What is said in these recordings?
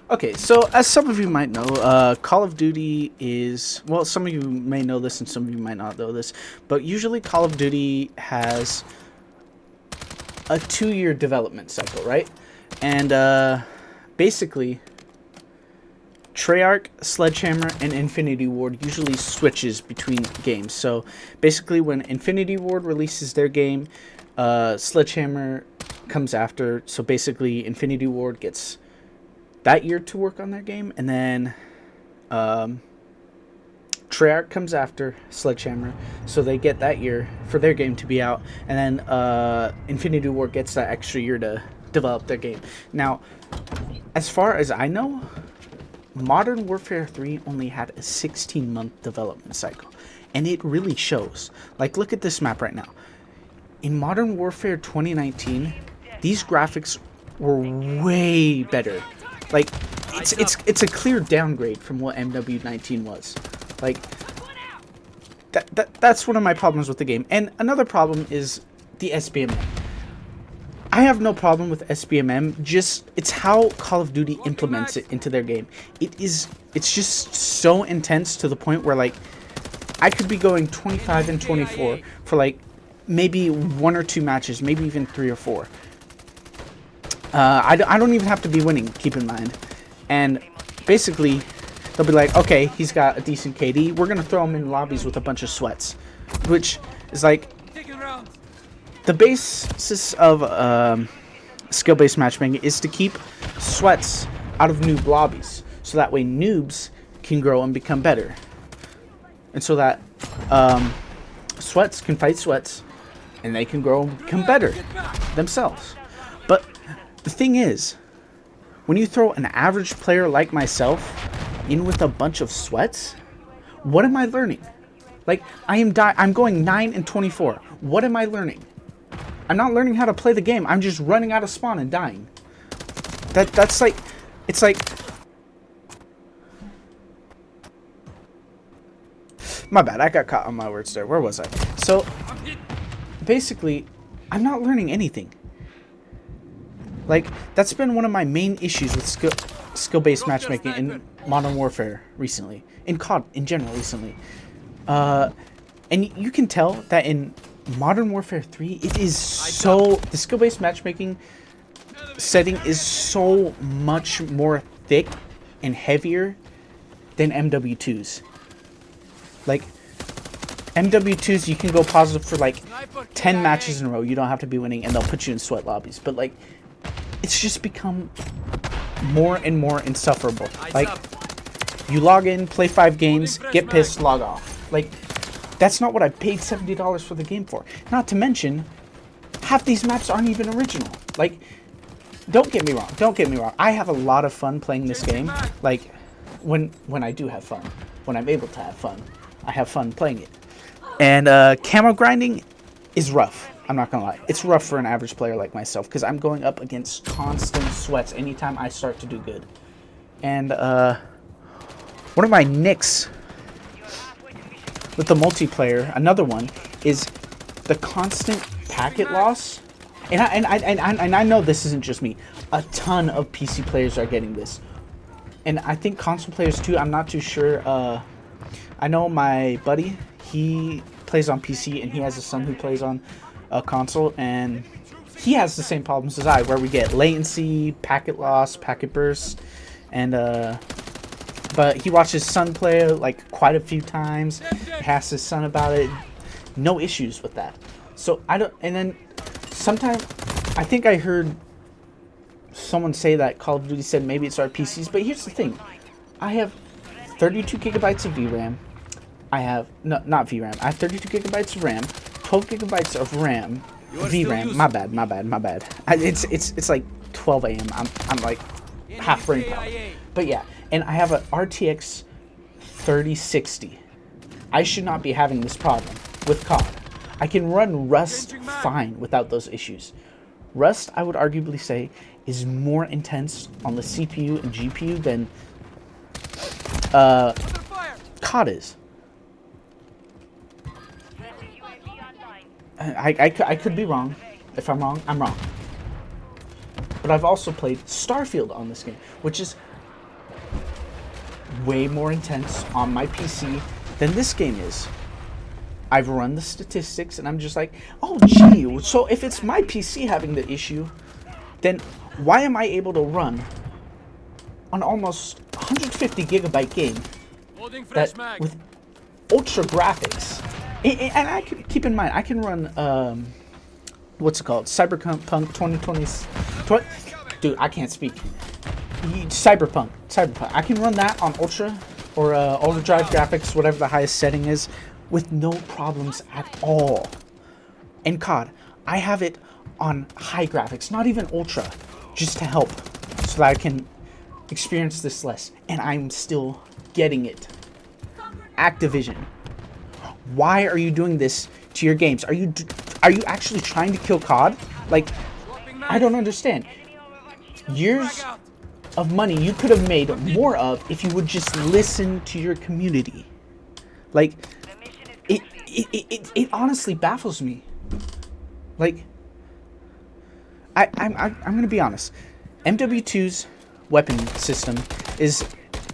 Okay, so as some of you might know, Call of Duty is, well, some of you may know this and some of you might not know this, but usually Call of Duty has a 2-year development cycle, right? And basically, Treyarch, Sledgehammer, and Infinity Ward usually switches between games. So basically, when Infinity Ward releases their game, Sledgehammer comes after. So basically, Infinity Ward gets that year to work on their game, and then Treyarch comes after Sledgehammer, so they get that year for their game to be out, and then Infinity Ward gets that extra year to develop their game. Now, as far as I know, Modern Warfare 3 only had a 16-month development cycle, and it really shows. Like, look at this map right now. In Modern Warfare 2019, these graphics were way better. Like, it's a clear downgrade from what MW19 was. Like, that's one of my problems with the game. And another problem is the SBMM. I have no problem with SBMM, just it's how Call of Duty implements it into their game. It's just so intense to the point where, like, I could be going 25 and 24 for like maybe 1 or 2 matches, maybe even 3 or 4. I don't even have to be winning, keep in mind. And basically, they'll be like, okay, he's got a decent KD. We're going to throw him in lobbies with a bunch of sweats. Which is like, the basis of skill-based matchmaking is to keep sweats out of noob lobbies. So that way noobs can grow and become better. And so that sweats can fight sweats, and they can grow and become better themselves. But the thing is, when you throw an average player like myself in with a bunch of sweats, what am I learning? Like, I'm going 9 and 24. What am I learning? I'm not learning how to play the game. I'm just running out of spawn and dying. That's like, it's like, my bad, I got caught on my words there. Where was I? So, basically, I'm not learning anything. Like, that's been one of my main issues with skill-based matchmaking in Modern Warfare recently. In COD in general recently. And you can tell that in Modern Warfare 3, it is so... The skill-based matchmaking setting is so much more thick and heavier than MW2's. Like, MW2's, you can go positive for like 10 matches in a row. You don't have to be winning, and they'll put you in sweat lobbies. But, like, it's just become more and more insufferable. Like, you log in, play 5 games, get pissed, log off. Like, that's not what I paid $70 for the game for. Not to mention, half these maps aren't even original. Like, don't get me wrong. I have a lot of fun playing this game. Like, when I do have fun. When I'm able to have fun. I have fun playing it. And camo grinding is rough. I'm not gonna lie. It's rough for an average player like myself because I'm going up against constant sweats anytime I start to do good. And one of my nicks with the multiplayer, another one, is the constant packet loss. And I know this isn't just me. A ton of PC players are getting this. And I think console players too. I'm not too sure. I know my buddy, he plays on PC and he has a son who plays on a console, and he has the same problems as I, where we get latency, packet loss, packet bursts, and but he watched his son play like quite a few times, asked his son about it, no issues with that. So I don't, and then sometimes I think I heard someone say that Call of Duty said maybe it's our PCs, but here's the thing, I have 32 gigabytes of VRAM. I have not VRAM. I have 32 gigabytes of RAM, 12 gigabytes of RAM, VRAM. My bad. It's like 12 a.m. I'm like half brain power. But yeah, and I have a RTX 3060. I should not be having this problem with COD. I can run Rust fine without those issues. Rust, I would arguably say, is more intense on the CPU and GPU than COD is. I could be wrong. If I'm wrong, I'm wrong. But I've also played Starfield on this game, which is way more intense on my PC than this game is. I've run the statistics and I'm just like, oh gee, so if it's my PC having the issue, then why am I able to run an almost 150 gigabyte game that with ultra graphics? And I can keep in mind, I can run what's it called? Cyberpunk 2020. Dude, I can't speak. Cyberpunk. I can run that on ultra or ultra drive graphics, whatever the highest setting is, with no problems at all. And COD, I have it on high graphics, not even ultra, just to help, so that I can experience this less. And I'm still getting it. Activision, why are you doing this to your games? Are you actually trying to kill COD? Like, I don't understand. Years of money you could have made more of if you would just listen to your community. Like, it honestly baffles me. Like, I'm gonna be honest. MW2's weapon system is,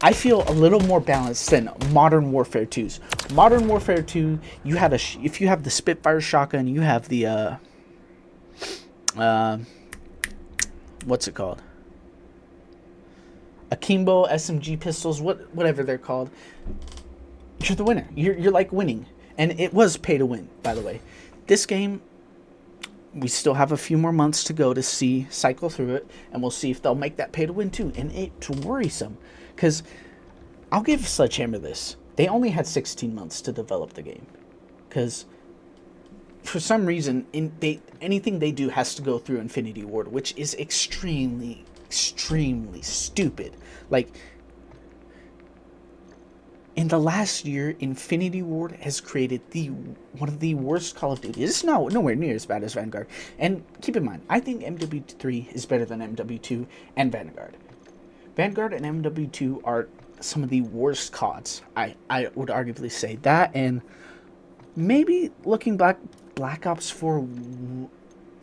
I feel, a little more balanced than Modern Warfare 2's. Modern Warfare 2, you had if you have the Spitfire shotgun, you have the what's it called? Akimbo SMG pistols, whatever they're called. You're the winner. You're like winning, and it was pay to win, by the way. This game, we still have a few more months to go to cycle through it, and we'll see if they'll make that pay to win too. And it's worrisome, because I'll give Sledgehammer this. They only had 16 months to develop the game, because for some reason, anything they do has to go through Infinity Ward, which is extremely stupid. Like, in the last year, Infinity Ward has created one of the worst Call of Duty. It's nowhere near as bad as Vanguard. And keep in mind, I think MW3 is better than MW2 and Vanguard. Vanguard and MW2 are some of the worst CODs. I would arguably say that, and maybe looking back, Black Ops 4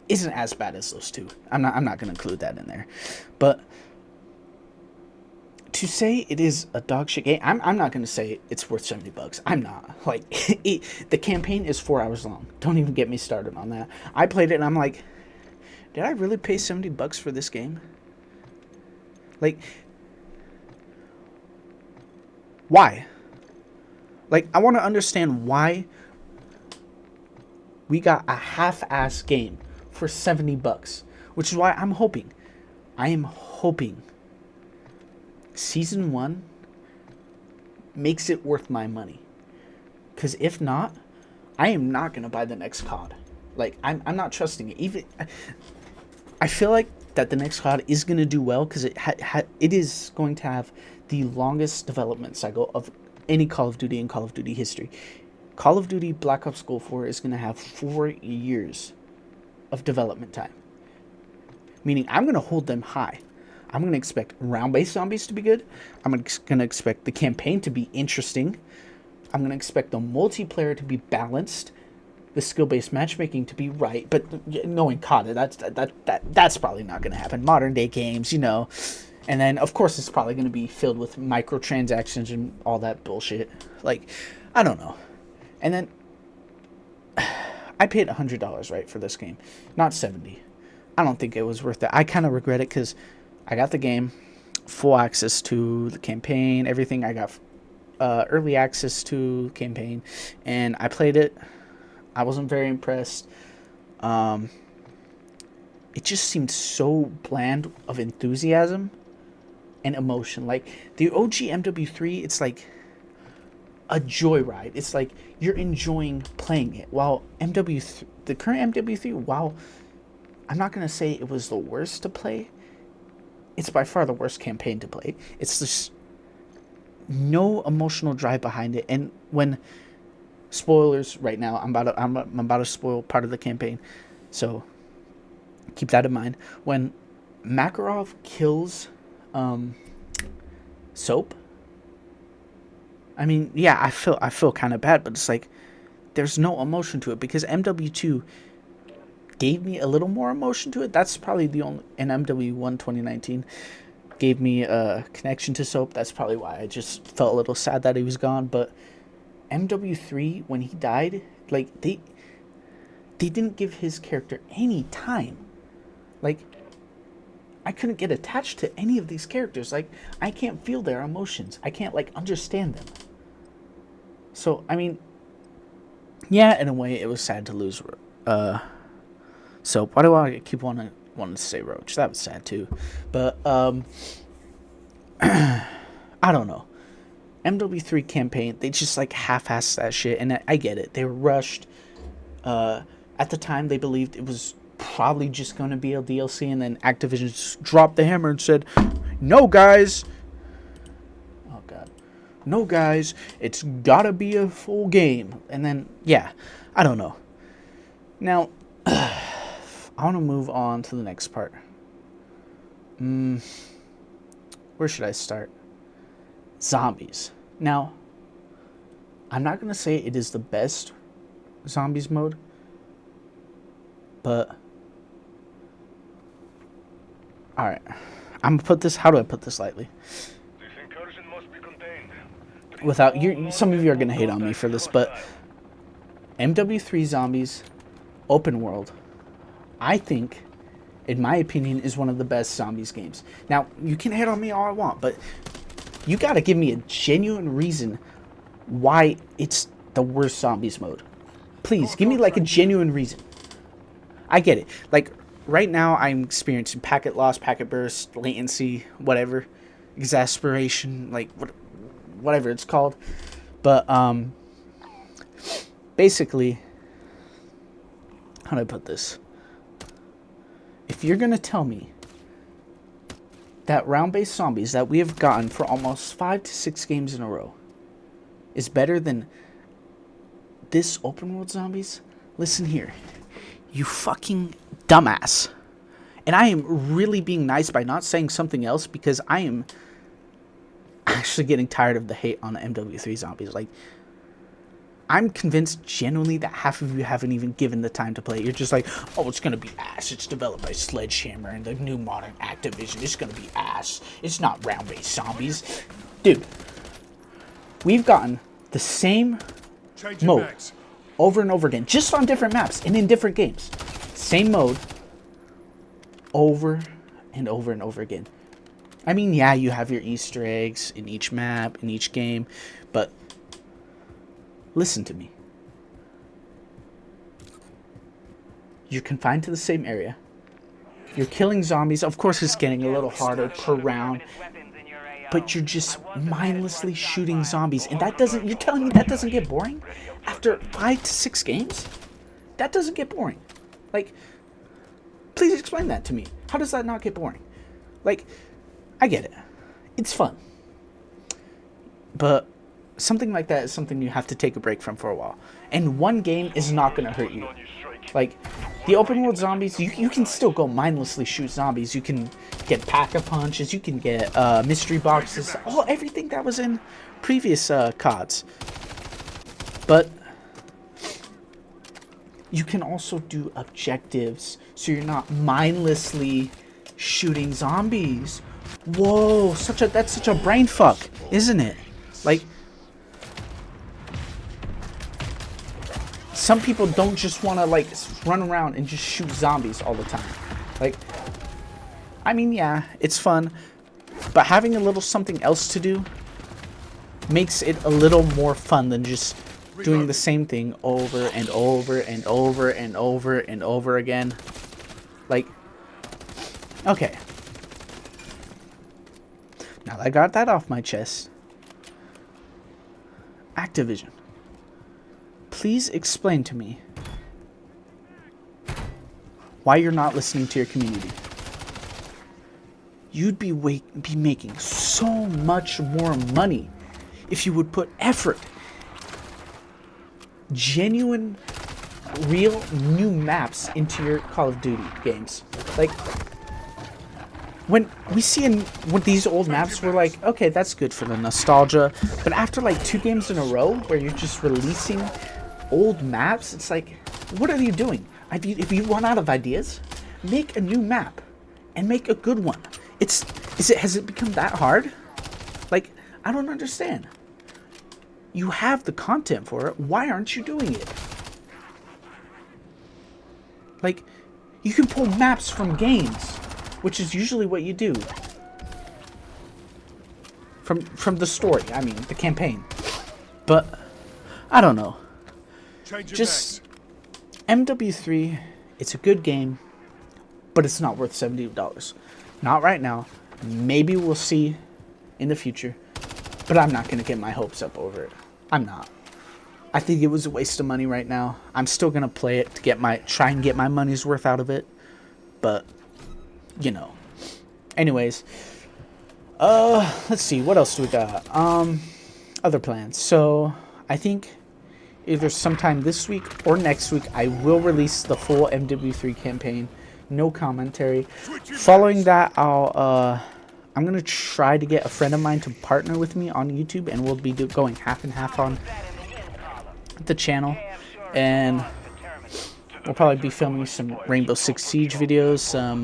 isn't as bad as those two. I'm not going to include that in there. But to say it is a dog shit game, I'm not going to say it's worth $70. I'm not. Like, the campaign is 4 hours long. Don't even get me started on that. I played it and I'm like, did I really pay $70 for this game? Like, why? Like, I want to understand why we got a half-ass game for $70, which is why I am hoping Season 1 makes it worth my money. Because if not, I am not going to buy the next COD. Like, I'm not trusting it. I feel like that the next COD is going to do well, because it is going to have the longest development cycle of any Call of Duty in Call of Duty history. Call of Duty Black Ops Cold 4 is going to have 4 years of development time. Meaning, I'm going to hold them high. I'm going to expect round-based zombies to be good. I'm going to expect the campaign to be interesting. I'm going to expect the multiplayer to be balanced. The skill-based matchmaking to be right. But knowing COD, that's probably not going to happen. Modern-day games, you know. And then, of course, it's probably going to be filled with microtransactions and all that bullshit. Like, I don't know. And then, I paid $100, right, for this game. Not $70. I don't think it was worth it. I kind of regret it, because I got the game, full access to the campaign, everything. I got early access to the campaign, and I played it. I wasn't very impressed. It just seemed so bland of enthusiasm and emotion. Like, the OG MW3, it's like a joyride. It's like you're enjoying playing it. While the current MW3, while I'm not going to say it was the worst to play, it's by far the worst campaign to play. It's just no emotional drive behind it. And when, spoilers right now, I'm about to spoil part of the campaign, so keep that in mind. When Makarov kills Soap, I mean, yeah, I feel kind of bad, but it's like there's no emotion to it, because MW2 gave me a little more emotion to it. That's probably the only, and MW1 2019, gave me a connection to Soap. That's probably why I just felt a little sad that he was gone. But MW3, when he died, like, they didn't give his character any time. Like, I couldn't get attached to any of these characters. Like, I can't feel their emotions. I can't, like, understand them. So, I mean, yeah, in a way, it was sad to lose Soap. Why do I keep wanting to say Roach? That was sad, too. But, I don't know. MW3 campaign, they just, like, half-assed that shit, and I get it. They were rushed. At the time, they believed it was probably just going to be a DLC, and then Activision just dropped the hammer and said, no, guys. Oh, God. No, guys. It's got to be a full game. And then, yeah, I don't know. Now, I want to move on to the next part. Where should I start? Zombies. Now, I'm not going to say it is the best zombies mode, but alright, I'm gonna put this, how do I put this lightly? Without, some of you are gonna hate on me for this, but MW3 Zombies open world, I think, in my opinion, is one of the best zombies games. Now, you can hate on me all I want, but you gotta give me a genuine reason why it's the worst zombies mode. Please, give me like a genuine reason. I get it. Like, right now, I'm experiencing packet loss, packet burst, latency, whatever. Exasperation, like, whatever it's called. But, basically, how do I put this? If you're going to tell me that round-based zombies that we have gotten for almost 5 to 6 games in a row is better than this open world zombies, listen here, you fucking dumbass. And I am really being nice by not saying something else, because I am actually getting tired of the hate on MW3 zombies. Like, I'm convinced genuinely that half of you haven't even given the time to play it. You're just like, oh, it's gonna be ass. It's developed by Sledgehammer and the new modern Activision. It's gonna be ass. It's not round-based zombies. Dude, we've gotten the same mode over and over again, just on different maps and in different games. Same mode over and over and over again. I mean, yeah, you have your Easter eggs in each map, in each game, but listen to me. You're confined to the same area. You're killing zombies. Of course, it's getting a little harder per round, but you're just mindlessly shooting zombies. And that doesn't, you're telling me that doesn't get boring? After 5 to 6 games? That doesn't get boring. Like, please explain that to me. How does that not get boring? Like, I get it. It's fun. But something like that is something you have to take a break from for a while. And one game is not going to hurt you. Like, the open world zombies, you can still go mindlessly shoot zombies. You can get pack-a-punches. You can get mystery boxes. Everything that was in previous CODs. But you can also do objectives, so you're not mindlessly shooting zombies. Whoa, that's such a brain fuck, isn't it? Like, some people don't just want to, like, run around and just shoot zombies all the time. Like, I mean, yeah, it's fun, but having a little something else to do makes it a little more fun than just doing the same thing over and over and over and over and over again. Like, okay. Now that I got that off my chest, Activision, please explain to me why you're not listening to your community. You'd be making so much more money if you would put effort, genuine, real new maps into your Call of Duty games. Like, when we see with these old maps, we're like, okay, that's good for the nostalgia. But after like 2 games in a row where you're just releasing old maps, it's like, what are you doing? If you run out of ideas, make a new map and make a good one. Has it become that hard? Like, I don't understand. You have the content for it. Why aren't you doing it? Like, you can pull maps from games, which is usually what you do. From the story, I mean, the campaign. But, I don't know. Just, MW3, it's a good game, but it's not worth $70. Not right now. Maybe we'll see in the future, but I'm not going to get my hopes up over it. I'm not. I think it was a waste of money right now. I'm still going to play it to try and get my money's worth out of it, but, you know. Anyways, let's see, what else do we got? Other plans. So, I think either sometime this week or next week, I will release the full MW3 campaign. No commentary. Following that, I'm going to try to get a friend of mine to partner with me on YouTube, and we'll be going half and half on the channel. And we'll probably be filming some Rainbow Six Siege videos, some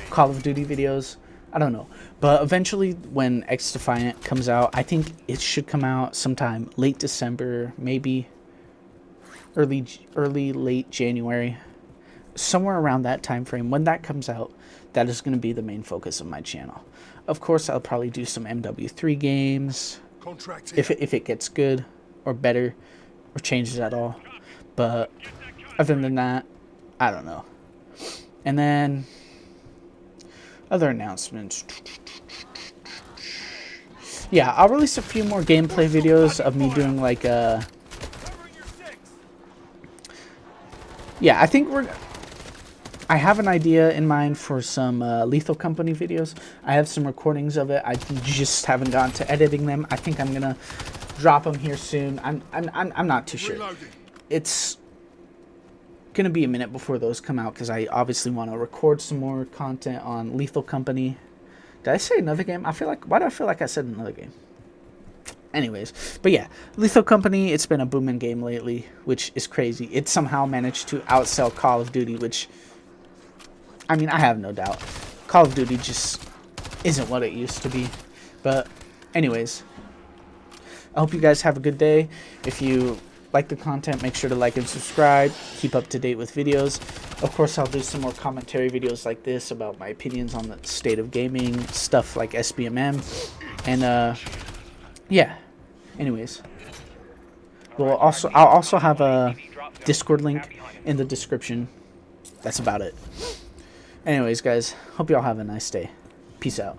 Call of Duty videos. I don't know. But eventually, when X Defiant comes out, I think it should come out sometime late December, maybe late January. Somewhere around that time frame. When that comes out, that is going to be the main focus of my channel. Of course, I'll probably do some MW3 games if it gets good or better or changes at all. But other than that, I don't know. And then other announcements. Yeah, I'll release a few more gameplay videos of me doing like yeah, I think I have an idea in mind for some Lethal Company videos. I have some recordings of it. I just haven't gotten to editing them. I think I'm gonna drop them here soon. I'm not too sure. It's gonna be a minute before those come out because I obviously want to record some more content on Lethal Company. Did I say another game? Why do I feel like I said another game? Anyways, but yeah, Lethal Company, it's been a booming game lately, which is crazy. It somehow managed to outsell Call of Duty, which, I mean, I have no doubt. Call of Duty just isn't what it used to be. But anyways, I hope you guys have a good day. If you like the content, make sure to like and subscribe. Keep up to date with videos. Of course, I'll do some more commentary videos like this about my opinions on the state of gaming, stuff like SBMM. And, yeah. Anyways. I'll also have a Discord link in the description. That's about it. Anyways, guys, hope y'all have a nice day. Peace out.